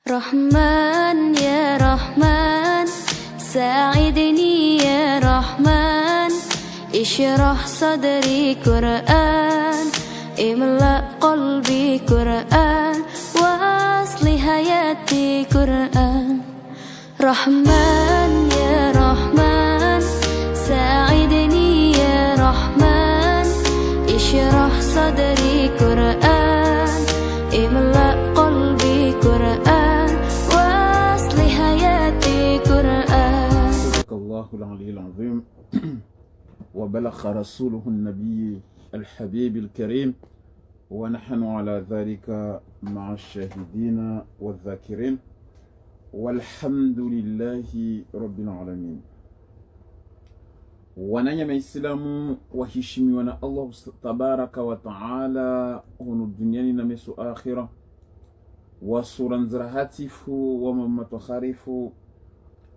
رحمن يا رحمن ساعدني يا رحمن اشرح صدري قرآن املأ قلبي قرآن واصلح حياتي قرآن رحمن يا رحمن ساعدني يا رحمن اشرح صدري قرآن املأ قلبي قرآن واصلح حياتي قرآن صدق الله العلي العظيم وبلغ رسوله النبي الحبيب الكريم ونحن على ذلك مع الشاهدين والذاكرين والحمد لله رب العالمين. Wananyama Islamu waheshimiwa na Allah tabaraka wa taala hunu duniani na mesu akhira wa sura nzirahatifu wa mamatu kharifu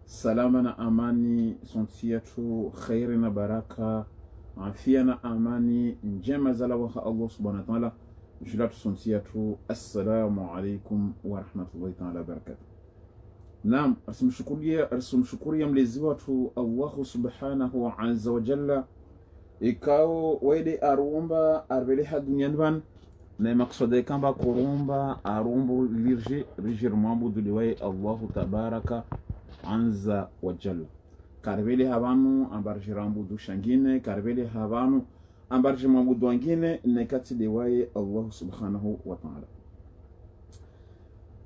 salama na amani sontiatu khairi na baraka afia na amani njema zalawaha Allah subhanahu wa ta'ala julatu sontiatu assalamu alaikum wa rahmatullahi ta'ala barakatuh. Naam, asimshukuria mlezi watu Allah subhanahu wa azza wa jalla ikao wede arumba arbeleha duniani van na maksode kamba kurumba arumbu lirjir mabudu liwaye Allah tabaraka azza wa jalla karbele habanu ambarji rambudu shangine karbele habanu ambarji mabudu wangine nekati liwaye Allah subhanahu wa ta'ala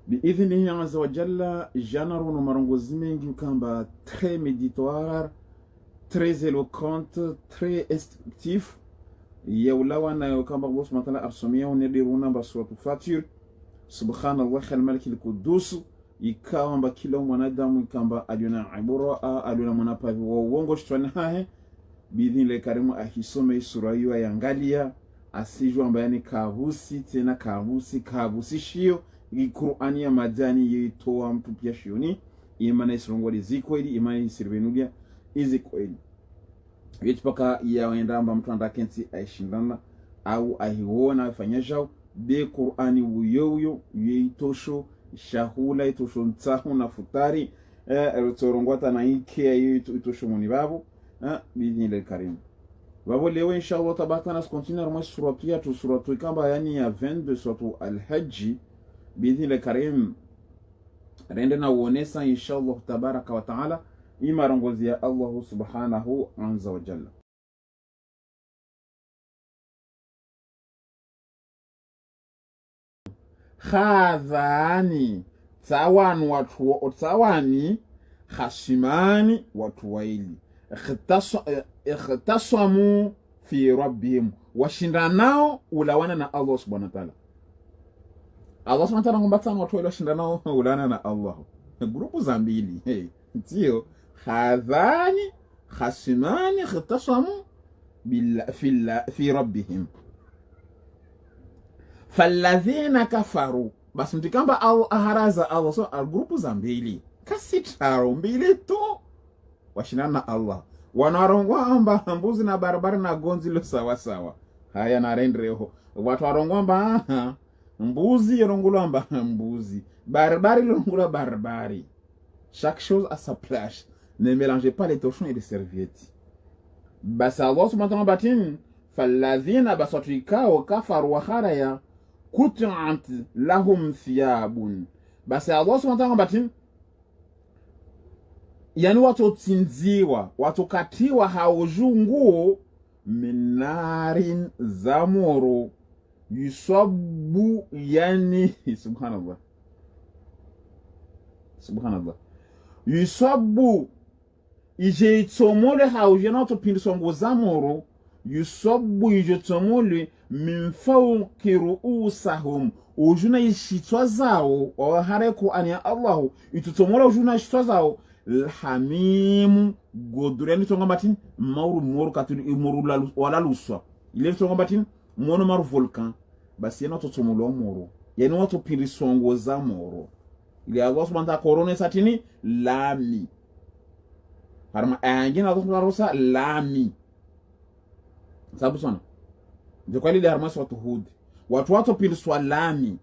biidhnihi azza wa jalla. Jana rono marongozi mengi kamba très méditoire, très éloquente, très instructif yawlawa na kamba Allah subhanahu wa ta'ala arsomia unediruna baswatu fatir subhanallah al-malik al-quddus ikawa mba kila mwanadamu kamba aliona ibura aliona mwanapavi wa uongo shtwani hahe biidhni karimu ahisome sura hiyo yangalia asijua ambayani kabusi tena kabusi shio Qur'ani ya majani yitoa mtu pia shioni imana isirongoli zikweli imana isirbenulia izikweli yetipaka yaendamba mtu andakenti aishindana au ahiona afanyasha be Qur'ani uyo yitosho shahula itosho ntahu na futari rutorongota na ike itosho muni babu bidni karim babo leo inshallah tabatana continuer moi suratu kamba yani ya 22 suratu al-hajj بإذن الله الكريم رندنا ونسا إن شاء الله تبارك وتعالى إما رنغوزي الله سبحانه عز وجل. خاذاني تاواني خشماني وتويلي اختصموا في ربهم وشنداناو ulawana الله سبحانه وتعالى. Allah subhanahu wa ta'ala ngomba watu wale washindana ulana na Allah. Grupu za mbili. Ndio khadhani khasimani khatasamu fi rabbihim. Falladhina kafaru. Basi mtikamba aharaza Allah so grupu za mbili. Kasitaro mbili tu washindana na Allah. Wanarongwa amba mbuzi na barabara na gonzi lo sawa sawa. Haya na rendreho. Watu warongwa amba mbuzi yorongulamba mbuzi barbari yorongula barbari. Chaque chose a sa place. Ne mélangez pas les torchons et les serviettes. Basa Allah subhanahu wa ta'ala falladhina basatuika wa kafaru wa kharaya kut'at lahum thiyabun. Basa Allah subhanahu wa ta'ala yani watu tinziwa watu katiwa haujunguo minarin zamoro yusabu yani subhanallah yusabu ije itomole haujena to pinsongo zamoro yusabu ije tomole min fawqi ru'usahum ujuna ishitwa zao wa hareko ania Allah itutomola ujuna ishitwa zao alhamim godureni tonga matin mauru moru katuli imuru wala luswa ile tonga matin mono maru volcan basi yana totomulo moro yana watu pirisongo za moro ile Allah subhanahu wa ta'ala korone satini lami harma angina Allah rosa lami sababu sana ndio kwa ile harma watu hudi watu piriswa lami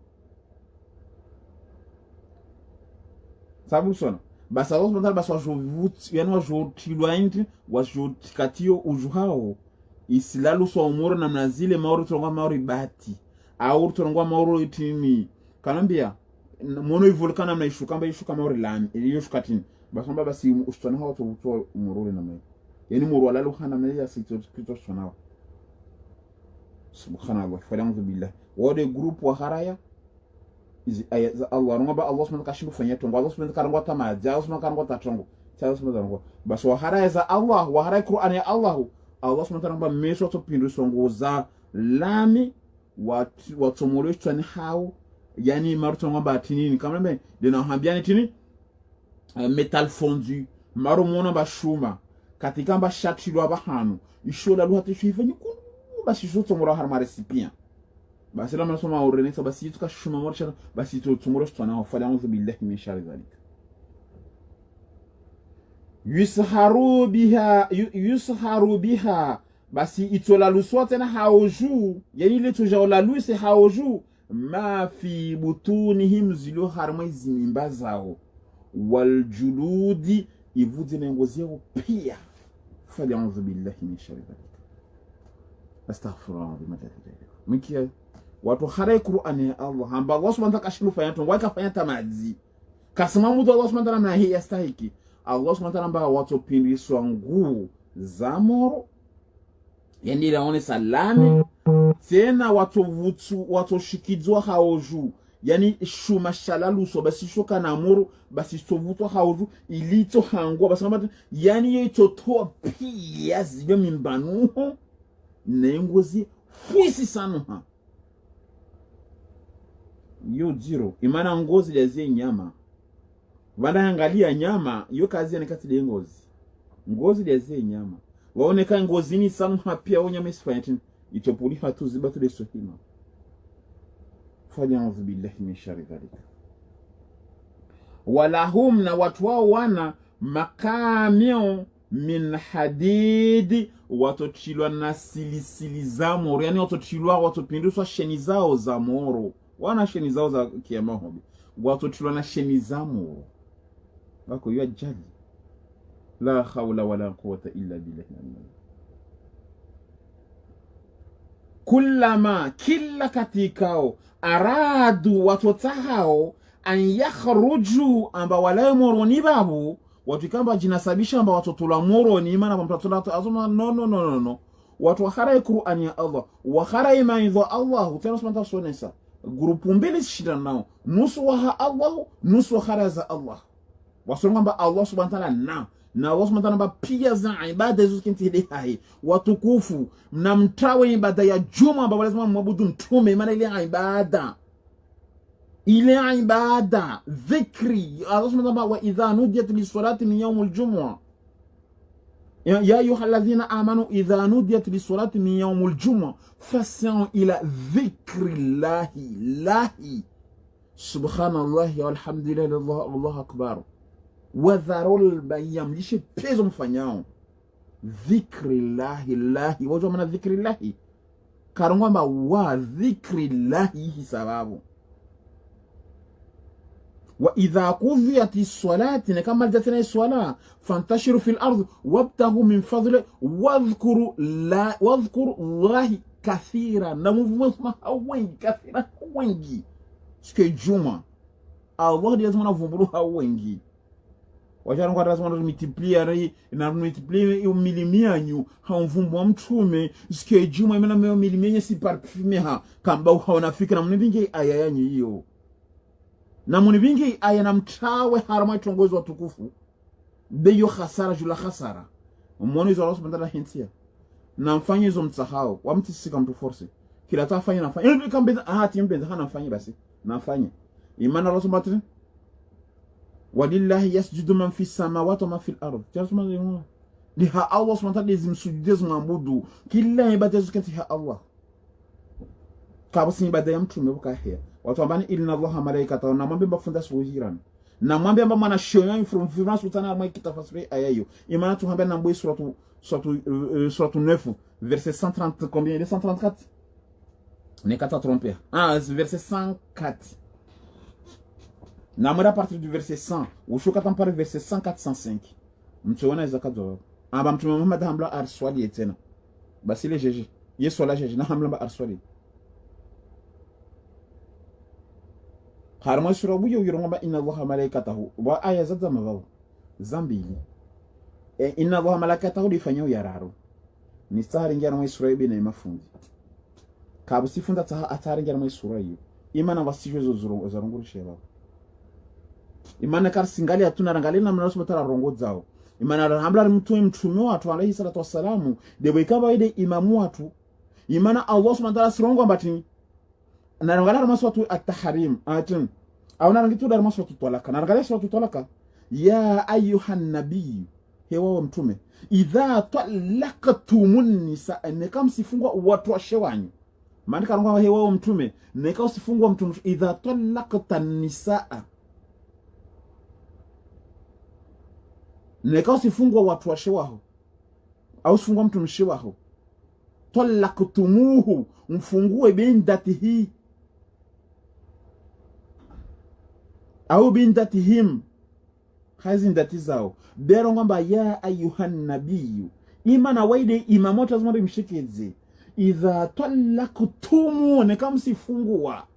sababu sona basi Allah subhanahu basi wajovuti yani wajotilwa inti wajotikatio ujuhao isilalu so umuro na mnazile mauri tulongwa mauri bati au tulongwa mauri itini kanambia mono ivolkana na ishuka mba ishuka mauri lami iliyo shukatini basi basi ushtana hao to umuro na mai yani muru walalu khana mai ya sito kito shona subhanallah falangu billah wode group wa haraya izi ayat Allah ngaba Allah subhanahu kashibu fanya tongo Allah subhanahu karangwa tamaja Allah subhanahu karangwa tatongo cha subhanahu basi wa haraya za Allah wa haraya Qur'an ya Allah subhanahu karangwa meso to pindu songo za lami watu moleshwa ni hao yani maruto ngaba tinini kama mbe dina hambiani tini metal fondu maro mona bashuma katika mba shachilwa bahanu ishola luhati shifanye basi shoto mura har marecipient basi la mnasoma urenesa basi tukashuma morsha basi tutumuro twana hofala a'udhu billahi min sharri dhalik yusharu biha basi itola luswate na haoju yani ile tujaola luise haoju ma fi butunihim zilu harmaizi mimba zao wal juludi ivudine ngozi yao pia fala a'udhu billahi min sharri dhalik astaghfirullah mkia watu harai Qur'ani ya Allah hamba Allah subhanahu wa ta'ala kashimu fanya tongo wakafanya tamazi kasema mtu Allah subhanahu wa ta'ala na hii yastahiki Allah subhanahu wa ta'ala amba watu pindiswa nguu za moro yani ilaone salame tena watu shikizwa haoju yani shuma shalalu so basi shoka na moro basi sovutwa haoju ilito hangwa basi kama yani yeto toa pia zibe mimbanu nengozi fuisi sana ha yo jiro imana ngozi lezie nyama wala angalia nyama yo kazi ya kati ya ngozi lezie nyama waoneka ngozi ni sana pia nyama isifanya itopuli hatu zibatu de sohima fanya a'udhu billahi min sharri dhalika walahum na watu wao wana makamio min hadidi watochilwa na silisili za moro yani watochilwa watopinduswa sheni zao za moro wana sheni zao za kiyama hobi watochilwa na sheni za moro wako yu ajali la hawla wala quwwata illa billah kullama kila katikao aradu watotahao an yakhruju amba wala moro ni babu watu kamba jinasabisha amba watotula moro ni maana kwa mtoto azuma no watu harai Qur'an ya Allah wa harai maidha Allah tena subhanahu sonesa grupu mbili shida nao nusu wa Allah nusu haraza Allah wasongamba Allah subhanahu wa ta'ala na Allah subhanahu wa ta'ala pia za ibada hizo kinti hai watukufu mnamtawe ibada ya juma amba lazima mwabudu mtume maana ile ibada dhikri Allah subhanahu wa ta'ala wa idha nudiyat lis-salati min yawm al-jum'ah ya ayyuhalladhina amanu idha nudiyat lis-salati min yawm al-jum'ah fas'au ila dhikrillahi subhanallahi walhamdulillahi Allahu akbar wa dharul bayam lishe pezo mfanyao dhikrillahi wajua maana dhikrillahi karongwa wa dhikrillahi sababu وإذا قضيت الصلاة كما جاتنا الصلاة فانتشروا في الأرض وابتغوا من فضله واذكروا الله كثيرا نموذج وين كثيرا وينجي سكي جمعة الله دي لازم نفهموا وينجي wajana kwa lazima multiplier na multiplier au milimianyu haumvumbu mtume sike juma imena meo milimienye si parfume ha kamba haonafika na mnibinge aya yanyu hiyo na munibingi aya na mtawe harama itongozi wa tukufu beyo khasara jula khasara mwoni hizo Allah subhanahu wa ta'ala hintia na mfanye hizo mtsahao wa mtisika mtu force kila tafanya nafanya ili kambeza ahati mbenza hana mfanye basi nafanye imana Allah subhanahu wa ta'ala walillahi yasjudu man fi samawati wa man fi al-ard jasma liha Allah subhanahu wa ta'ala zimsujudes maabudu kila ibada zikati ha Allah kabasi ibada ya mtume bukahia watu ambani inna Allaha malaikatahu na mwambe mbafunda suhiran na mwambe amba mana shoyan from France utana mwa kitafasiri aya hiyo imana tuhambia na mbwe suratu 9 verset 130 combien il est 134 ne kata tromper verset 104 na mwera partir du verset 100 ushuka tampare verset 104-105 mtuona izakadzo aba mtume Muhammad hamla arswali tena basi ile jeje yesu la jeje na hamla ba arswali harma sura buyo yironga ba inna allaha malaikatahu wa aya zadzama bawo zambili inna allaha malaikatahu difanya yararo ni tsari ngera mu sura ibi na mafundi kabu sifunda tsa atari ngera mu sura iyo imana wasijwe zo zarungurishe bawo imana kar singali atuna rangali na mnaso batara rongo zao imana rahambla mtume watu alayhi salatu wassalamu de boikaba ide imamu watu imana Allah subhanahu wa ta'ala sirongo mbati na rangala maso watu at-tahrim atin au na rangitu dar maso watu talaka na rangala watu talaka ya ayuhan nabiy hewa mtume idha talaqtumun nisa nekam sifungwa watu washewanyu maana karangwa hewa mtume nekao sifungwa mtume idha talaqtan nisaa nekao sifungwa watu washewaho au sifungwa mtu mshewaho talaqtumuhu mfungue bindatihi au bindatihim hazi ndati zao bero ngamba ya ayuhan nabiyu imana waide imamoto azmari mshikeze idha talaqtumu nekam sifungwa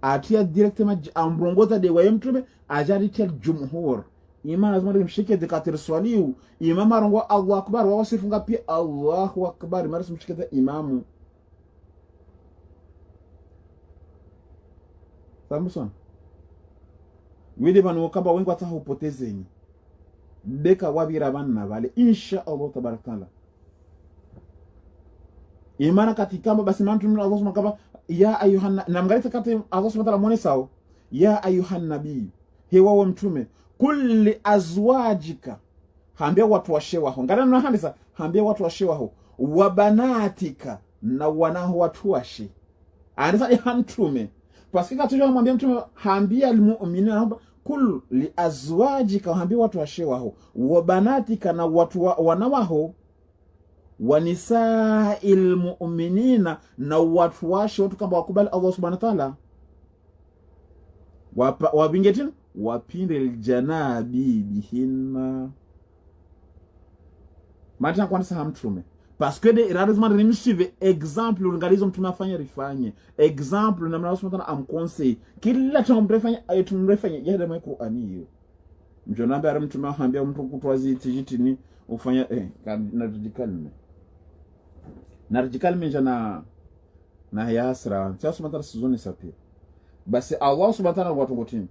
atia directement ambrongoza de waye mtume ajari tel jumhur imana azmari mshikeze katir swaliu imama rongo Allahu akbar wa wasifunga pia Allahu akbar mara mshikeze imamu Samson wede banu kaba wengu ataha upotezeni beka wabira banna vale insha Allah tabarakalla imana katikamba basi mantu Allah subhanahu kaba ya ayuhan namgalita kati Allah subhanahu wa ta'ala mwone sawa ya ayuhan nabii hewa wa mtume kulli azwajika hambia watu washewaho ngana na handisa hambia watu washewaho wabanatika na wanaho watu washe anisa ya mtume pasika tujua mwambia mtume hambia almu'minina kul li azwajika hambia watu washewaho wabanatika na watu wanawaho wanisa'il mu'minina na watu washe watu kama wakubali Allah subhanahu wa ta'ala wabingetin wapinde aljanabi bihinna maana kwanza hamtume parce que de rarisement de me suivre exemple ngalizo mtume afanya rifanye exemple na mna usmata am conseil kila tumrefanya tumrefanya yada mai Qur'ani hiyo mjonambe ara mtume ahambia mtu kutwazi tijitini ufanya na radical jana na yasra sasa usmata sizoni sapi basi Allah subhanahu wa ta'ala watu ngotini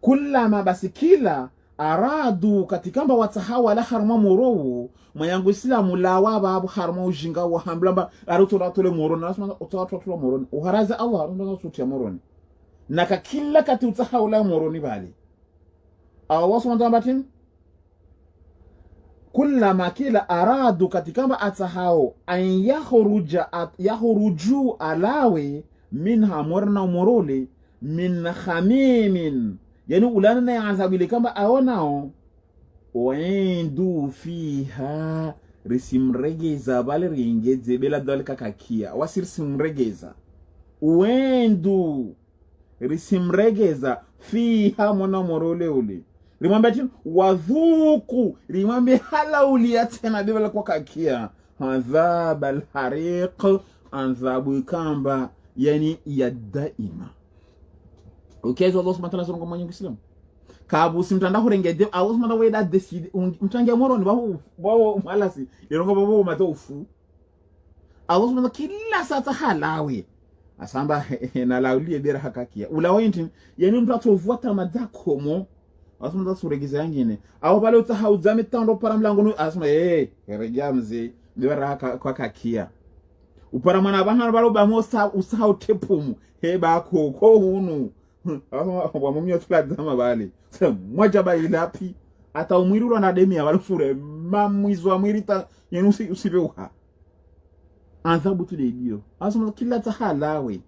kullama basi kila aradu katikamba watahawa la harma morowo mayangu islamu lawa babu harma ujinga wa hamblamba arutura tole moroni nasema utawatwa moroni uharaza Allah ndo suti ya moroni naka kila kati utahawa la moroni bali Allah subhanahu wa ta'ala kullama kila aradu katikamba atahao an yakhruju alawe minha morna morole min khamimin yani ulana na yanzabile kamba aonao wendu fiha risimregeza bale ringeze bela dalika kakia wasirsimregeza wendu risimregeza fiha mona morole ule rimwambia tena wadhuku rimwambia halauli ya tena bela kwa kakia adhab alhariq adhabu kamba yani ya daima ukezo Allah subhanahu wa ta'ala ngoma nyingi Islam kabu simtanda kurengede Allah subhanahu wa ta'ala decide mtangia moroni bawo malasi yerongo bawo matofu Allah subhanahu kila sata halawe asamba na laulie bera hakakia ulawenti yani mtu atovuata madzakomo Allah subhanahu suregeza yangine au pale utahauzame tando para mlango asema regamze bera kwa kakia upara mwana bana balo bamosa usahau tepumu heba ko hunu wa mumyo tukazama bali mmoja bailapi ata umwirura na demi abalufure mamwizo mwirita yenu usibeuha adhabu tulidio asema kila tahalawe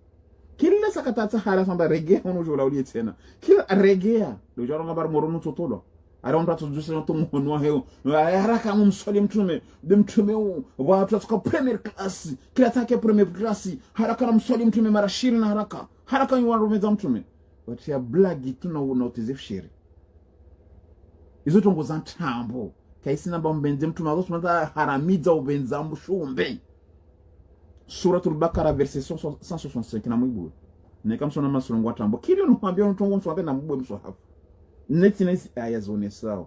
kila sakata tahala samba regea ono jola ulie tena kila regea do jaro ngabar moronu totolo aronda tujuse no tumuhonwa heo haraka mumsali mtume bimtume watu tuka premier class kila take premier class haraka msali mtume mara 20 haraka haraka yuarumeza mtume watia blagi tuna utizifshiri izo tongo za ntambo kaisi namba mbenze mtu Allah subhanahu wa ta'ala haramiza ubenza mshumbe. Suratul Baqara verset 165 na mwibu ne kamsona masulungu watambo kili nuambia ntongo mswabe na mwibu mswahafu neti aya zone sawa.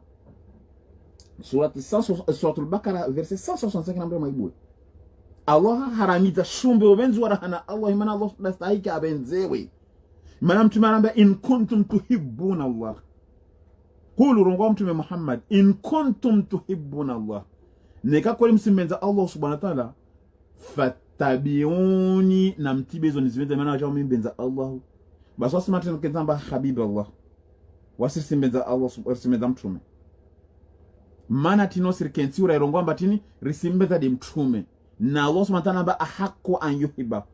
Suratul Baqara verset 165 na mwibu Allah haramiza shumbe ubenzi warahana Allah imana Allah subhanahu abenzewe mana mtume anambia in kuntum tuhibbuna Allah qulu rongo mtume Muhammad in kuntum tuhibbuna Allah neka kweli msimbenza Allah subhanahu wa ta'ala fattabi'uni na mtibezo nizibenza maana wacha mbenza Allah basi wasimate nkenzamba habib Allah wasisimbenza Allah subhanahu mtume maana tino sirkensi ura rongo ambatini risimbenza di mtume na Allah subhanahu wa ta'ala ahaqu an yuhibba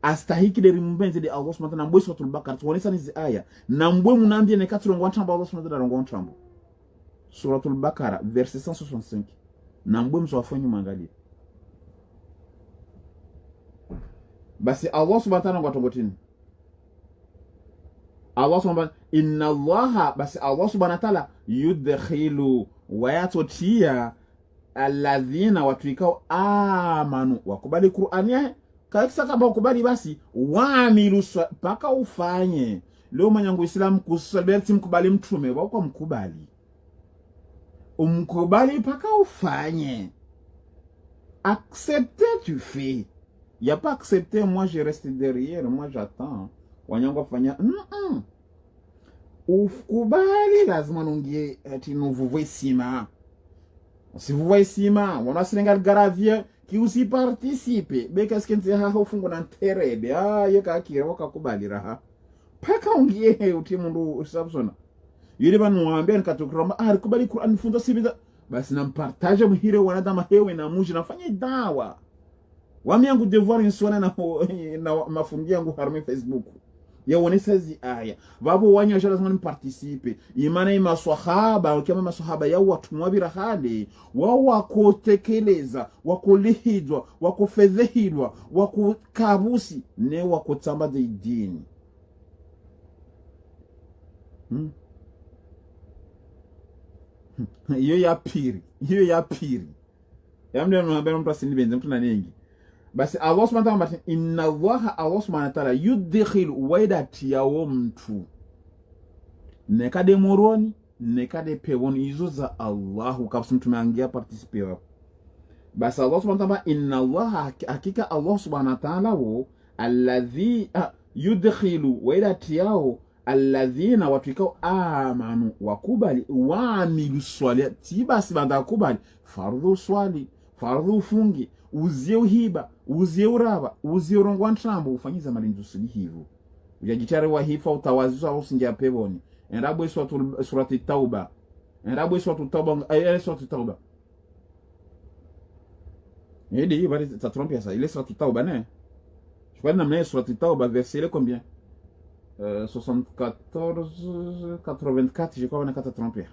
astahiki de rimbenze de Allah subhanahu wa ta'ala mbwe suratul Baqara tuonesa nizi aya na mbwe munambie ne katrongo ntamba Allah subhanahu wa ta'ala rongo ntambo suratul Baqara verset 165 na mbwe mswafanyu mangalie basi Allah subhanahu wa ta'ala ngatongotini Allah subhanahu inna Allah basi Allah subhanahu wa ta'ala yudkhilu wa yatotia alladhina watuikao amanu wakubali Qur'ani yake kakisa kama ukubali basi waamilu paka ufanye leo manyangu Islam kusabeti mkubali mtume wako mkubali umkubali paka ufanye accepter tu fais y a pas accepter moi je reste derrière moi j'attends wanyangu fanya ukubali lazima nungie ati nouveau sima. Si vous voyez Sima, on a Sénégal Garavier qui aussi participe. Mais qu'est-ce qu'il y a au fond d'un terrain? Ah, il y a qui est au Kakubali raha. Pas quand il est au Timondo Samson. Il est pas nous en bien Katokram. Ah, Kubali Kuran Fundo Sibida. Bah, c'est un partage de hero ou un dama hewe na mouji na fanya dawa. Wami yangu devoir inswana na mafundi yangu harme Facebook. Ya wonesezi aya babu wanya jala zimani participe imana ima swahaba kama maswahaba ya watu mwabira hali wao wakotekeleza wakolihidwa wakofedhehidwa wakukabusi ne wakotamba dini hiyo ya piri yamde mnabera mtu asinibenze mtu na nengi basi Allah subhanahu wa ta'ala inna Allah subhanahu wa ta'ala yudkhil waidati ya mtu nekade moroni nekade pewoni izo za Allah kabisa mtu mangia participer hapo basi Allah subhanahu wa ta'ala inna Allah hakika Allah subhanahu wa ta'ala wo alladhi yudkhilu waidati yao alladhina watuikao amanu wakubali waamilu swalati basi banda kubali fardhu swali fardhu fungi uzie uhiba uzie uraba uzie urongwa ntrambo ufanyiza malinzu sili hivyo ujajitare wa hifa utawazuza usingia peboni endabu surati tauba endabu surati tauba Edi bari tatrompia ça il est surati tauba ne je vais n'amener surati tauba verset combien 74 84 je crois on a 430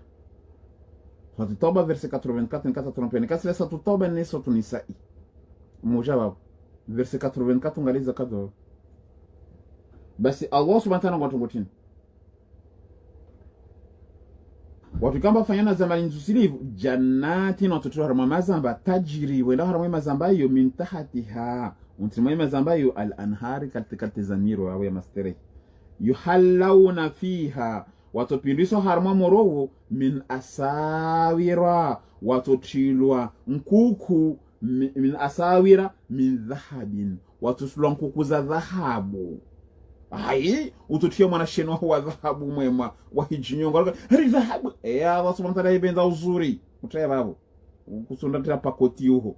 surati tauba verset 84 430 kasi surati tauba ne surati nisa'i moja baba verset 84 ngaliza kado basi Allah subhanahu wa ta'ala watongotini watu kamba fanyana zamani nzusilivu jannati na watoto harama mazamba tajiri wenda harama mazamba yo min tahatiha untimai mazamba yo al-anhari katikati zamiro awe ya mastere yuhallawna fiha watopindiswa harama morowo min asawira watotilwa nkuku min asawira min dhahabin watusulwa nkuku za dhahabu ai ututia mwana sheno wa dhahabu mwema wa hijinyongo hari dhahabu Allah subhanahu wa ta'ala ibenza uzuri utaya babo kusonda tena pakoti uho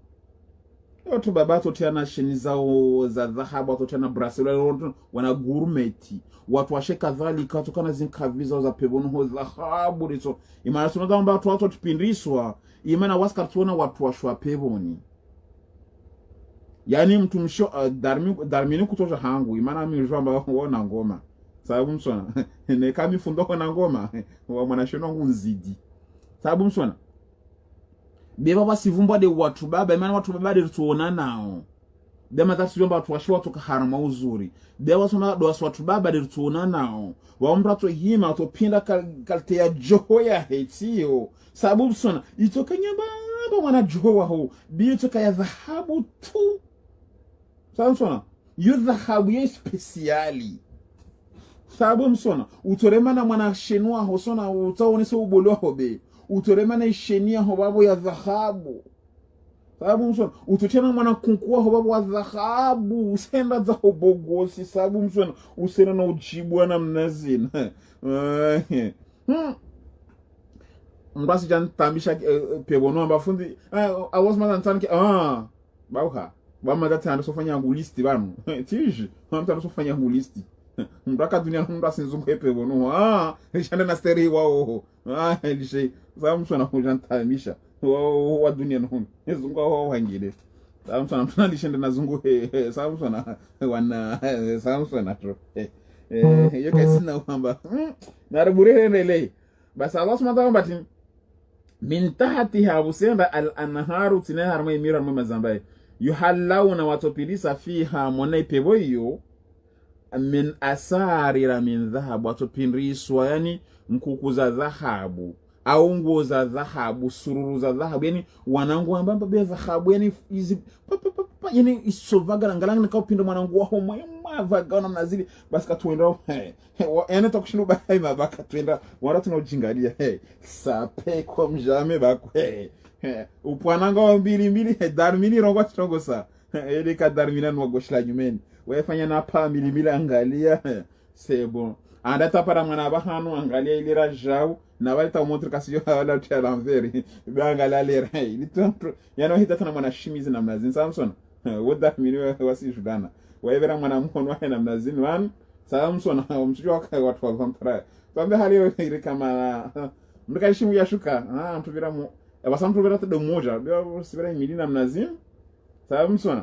watu baba totia na sheni zao za dhahabu watu tena bracelet wana gourmeti watu washeka dhalika tukana zinkaviza za pebono ho dhahabu riso imana sunada amba watu tupindiswa imana waska tuona watu washwa peboni yani mtu msho darmini kutoja hangu imana mijamba wona ngoma sababu msona ne kami fundo na ngoma wa mwanashono wangu nzidi sababu msona beba basi vumba de watu baba imana watu baba de tuona nao dema tatiyomba watu washwa tukaharama uzuri dewa sona do watu baba de tuona nao wa mrato hima utopinda kalte ya joho ya hetio sababu sona itoka nyamba mwana joho ho bi itoka ya dhahabu tu sababu sona yu dhahabu ya speciali sababu sona utoremana mwana shenwa ho sona utaonesa ubolo hobe utoremana ishenia ho babo ya dhahabu sababu msona ututena mwana kunkua ho babo wa dhahabu usenda za hobogosi sababu msona usenda na ujibwa na mnazina mbasi jan tambisha pebono ambafundi awas mazantani bauha bama data ando sofanya ngulisti banu tiji mama ando sofanya ngulisti mbaka dunia mbasi nzungu pebono shanda na steri wao elishe sababu msona kujantamisha wa dunia nuhu zungu wao wangile sababu msona tunalishenda na zungu sababu msona wana sababu msona tro yo kaisina kwamba narubure rele basi Allah subhanahu wa ta'ala min tahtiha busenda al-anharu tinahar mai mira mai mazambai yuhallawna watopilisa fiha monai peboyo min asarira min dhahab watopinriswa yani mkuku za dhahabu au nguo za dhahabu sururu za dhahabu yani wanangu ambamba bia dhahabu yani izi yani isovaga ngalanga nikapinda mwanangu wao mavaga na mnazili basi katuenda yani takushinda bai mabaka tuenda wala tunojingalia sape kwa mjame bako upwananga wa mbili darmini rongo tongo sa ele ka darmina no goshla nyumeni wefanya na pa mbili angalia c'est bon andata para mwana bahano angalia ile rajau na wale ta montre kasiyo wala tia l'envers angalia le rai litanto yana hita tana mwana shimizi na mnazini Samson woda mini wasi judana wevera mwana mkono wa na mnazini wan Samson msijua watu wa vampira tambe hali ile kama mkashimu yashuka mtuvira mu basamtuvira todo moja bia sibira milina mnazini Samson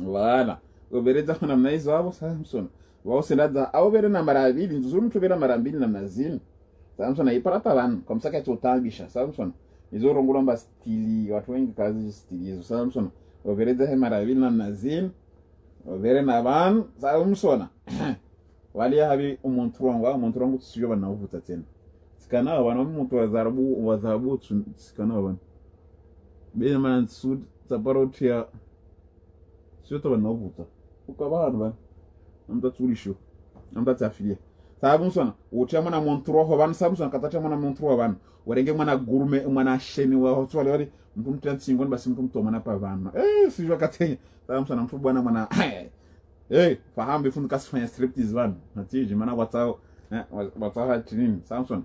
wala obereza na mnaizo hapo Samson wao senada au bere na mara 2 nzuru mtuvira mara 2 na mnazini Samson iparata van comme ça que tutambisha Samson izo rongolomba stili watu wengi kazi stili hizo Samson obereza mara 2 na mnazini overe na van Samson wali habi umuntu wangu tusiyo bana uvuta tena sikana wana umuntu wa dhahabu sikana wana bena man sud saparotia sio to bana uvuta ukabana bana amtatulisho amtatafilia sababu sana utia mwana montro ho ban sababu sana katacha mwana montro ban warenge mwana gourmet mwana sheni wa hoto wale mtu mtantsingo basi mtu mtoma na pavana sijua katenya sababu sana mtu bwana mwana fahamu bifundu kasifanya striptease van natiji maana watao chini Samson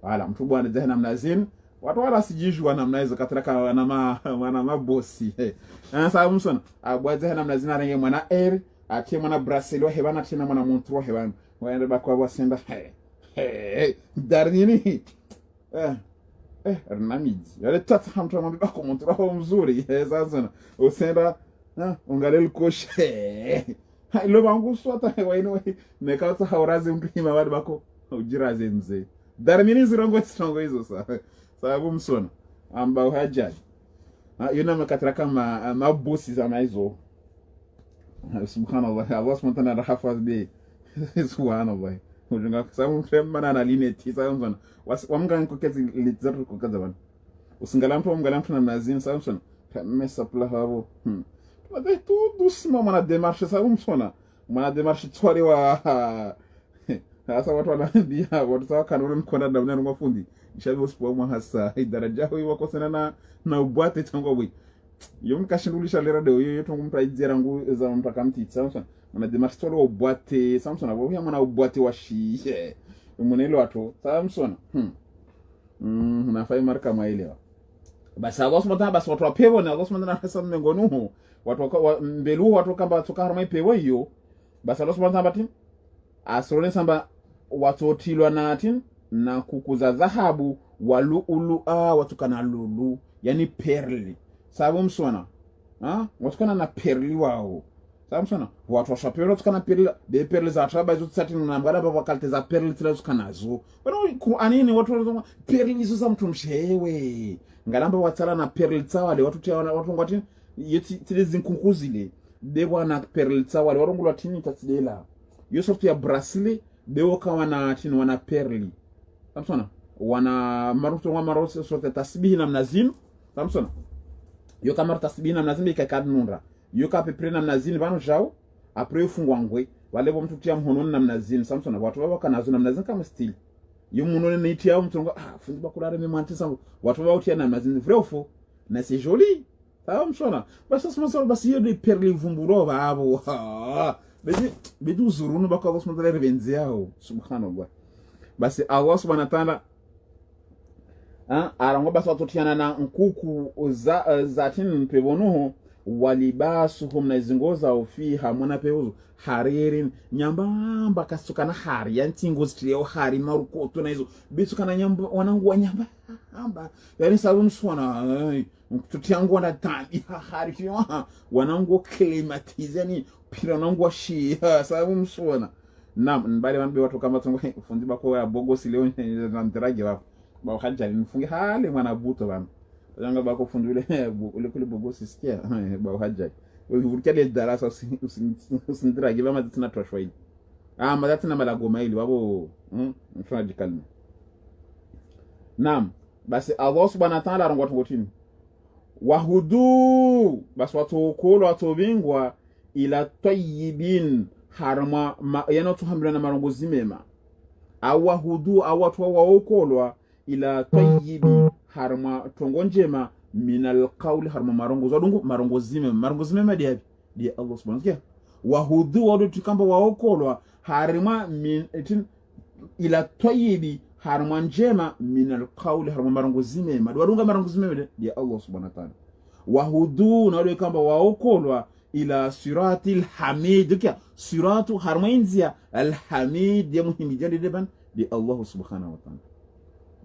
wala mtu bwana jana mnazini watu wala sijijua namna hizo katraka na mabosi sababu sana abwaje na mnazini arenge mwana atie mwana braselo hebana tena mwana montro hebana waende bakwa wasenda darnini Ernamidi yale tata hamtu mambi bako montro mzuri sasa usenda ungalel koshe ilo bangu swata waino nekata haurazi mtu hima wadi bako ujiraze mzee darnini zirongo strongo hizo sababu msona ambao hajaji yuna makatraka mabosi za hizo subhanallah Allah subhanahu wa ta'ala rahafaz bi subhanallah ujunga sababu mtremana na lineti sababu wamga nkokezi litzaru kokaza bana usingalampo na mnazini sababu mesa pla habo mas tudo cima mwana demarche sababu msona mwana demarche twali wa hasa watu wanaambia watu sawa kanuni mkonda na mwana mafundi ishabi usipo hasa idaraja hiyo wako sana na ubwate tango wi yom kashindulisha lera de yo tongo mpraizera ngu za mpaka mti Samson mwana demarche twali wa ubwate Samson abo ya mwana ubwate wa shi munelo watu Samson nafai marka maelewa basi Allah subhanahu basi watu wapewa na Allah subhanahu hasa mengonu watu mbelu watu kamba tukara maipewa hiyo basi Allah subhanahu bati asrone samba watu otilwa natin na kukuza dhahabu waluulu watu kana lulu yani perli sababu msona watu na perli wao sababu msona watu washapewa watu kana perli za traba hizo tsati na mbada baba kalte za perli tila kanazo wana anini watu perli hizo za mtu mshewe ngalamba watala na perli tsawa wale watu tia watu ngati yeti tilezi nkunkuzile de wana perle tsawale warongulwa tini tatidela yo sortu ya bracelet de woka wana tini wana perli tamsona wana maruto wa maroso sortu tasbihi na mnazinu tamsona yo kamar tasbihi na mnazinu ikakad nunra yo ka pepre na mnazinu vano jao apre ufungwa ngwe wale bo mtu tia mhono na mnazinu samsona watu baba kanazo na mnazinu kama stili yo muno ne tia mtu fundi bakulare me manti sango watu baba utia na mnazinu vrai ou faux na c'est joli samsona basi samsona basi yo de perli vumburo babo bedi uzurunu bako Allah subhanahu wa ta'ala revenzi yao subhanallah basi Allah subhanahu wa ta'ala arango basi watotiana na nkuku zatin mpebonuho walibasuhum na zingoza ofiha mwana peuzo haririn nyambamba kasukana hari yanti ngozi trio hari marukoto na hizo bisukana nyamba wanangu wa nyamba yani sababu mswana tutiangu wana tani hari kiwa wanangu klimatizeni pira wanangu wa shi sababu mswana na mbali wanbi watu kama tungo fundi bako ya bogosi leo na ndragi wapo ba haja nifunge hale mwana buto bana yanga bako fundi ule kule bogosi sikia ba haja ulikale darasa usindragi bama tuna twashwaidi madati na malagoma ili wabo mfanya kalme nam basi Allah subhanahu wa ta'ala rongo tungotini wahudu basi watu kolo watu bingwa ila tayyibin harma yana tuhambilana marongozi mema awahudu awatu waokolwa ila tayyibi harma tongonjema minal qawli harma marongozo dungu marongozi mema dia Allah subhanahu wa ta'ala wahudu wadu tukamba waokolwa harma min ila tayyibi harma njema minal qawli harma marongozi mema wadunga marongozi mema dia Allah subhanahu wa ta'ala wahudu na wadu kamba waokolwa ila siratil hamid kia siratu harmainzia alhamid ya muhimi jadi deban di Allah subhanahu wa ta'ala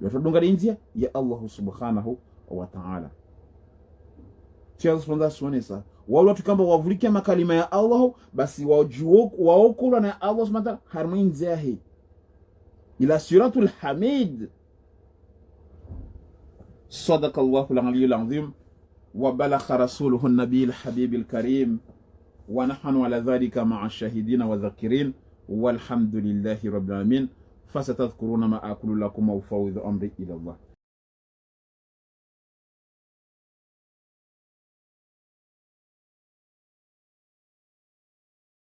yatodunga inzia ya Allah subhanahu wa ta'ala chia sonda sonesa wala tukamba wavulike makalima ya Allah basi wajuo waokula na Allah subhanahu wa ta'ala harmainzia hi ila siratul hamid صدق الله العلي العظيم وبلغ رسوله النبي الحبيب الكريم ونحن على ذلك مع الشاهدين والذاكرين والحمد لله رب العالمين فستذكرون ما أقول لكم وأفوض أمري إلى الله.